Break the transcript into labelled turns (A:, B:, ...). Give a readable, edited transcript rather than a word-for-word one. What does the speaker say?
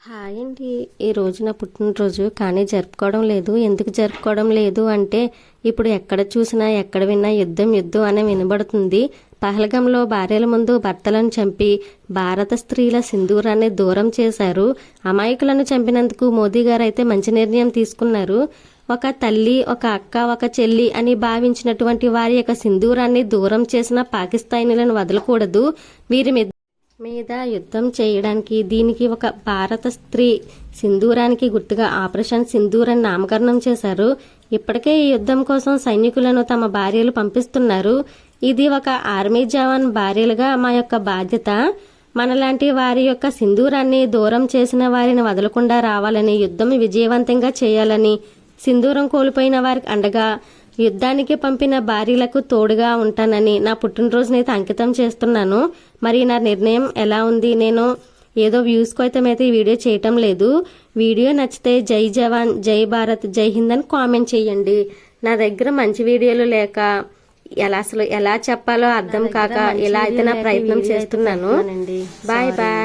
A: Hi అండి. ఈ రోజు నా పుట్టినరోజు, కానీ జరుపుకోవడం లేదు. ఎందుకు జరుపుకోవడం లేదు అంటే ఇప్పుడు ఎక్కడ చూసినా ఎక్కడ విన్నా యుద్ధం యుద్ధం అనే వినబడుతుంది. పహల్గాంలో భార్యల ముందు భర్తలను చంపి భారత స్త్రీల సింధూరాన్ని దూరం చేశారు. అమాయకులను చంపినందుకు మోదీ గారు అయితే మంచి నిర్ణయం తీసుకున్నారు. ఒక తల్లి, ఒక అక్క, ఒక చెల్లి అని భావించినటువంటి వారి యొక్క సింధూరాన్ని దూరం చేసిన పాకిస్తానీలను వదలకూడదు. వీరి మీద యుద్ధం చేయడానికి దీనికి ఒక భారత స్త్రీ సింధూరానికి గుర్తుగా ఆపరేషన్ సింధూర్ అని నామకరణం చేశారు. ఇప్పటికే ఈ యుద్ధం కోసం సైనికులను తమ భార్యలు పంపిస్తున్నారు. ఇది ఒక ఆర్మీ జవాన్ భార్యలుగా మా యొక్క బాధ్యత. మనలాంటి వారి యొక్క సింధూరాన్ని దూరం చేసిన వారిని వదలకుండా రావాలని, యుద్ధం విజయవంతంగా చేయాలని, సింధూరం కోల్పోయిన వారికి అండగా యుద్ధానికి పంపిన భార్యలకు తోడుగా ఉంటానని నా పుట్టినరోజునైతే అంకితం చేస్తున్నాను. మరి నా నిర్ణయం ఎలా ఉంది? నేను ఏదో వ్యూస్ కోసం అయితే ఈ వీడియో చేయటం లేదు. వీడియో నచ్చితే జై జవాన్, జై భారత్, జై హింద్ అని కామెంట్ చేయండి. నా దగ్గర మంచి వీడియోలు లేక ఎలా చెప్పాలో అర్థం కాక ఇలా అయితే నా ప్రయత్నం చేస్తున్నాను. Bye bye.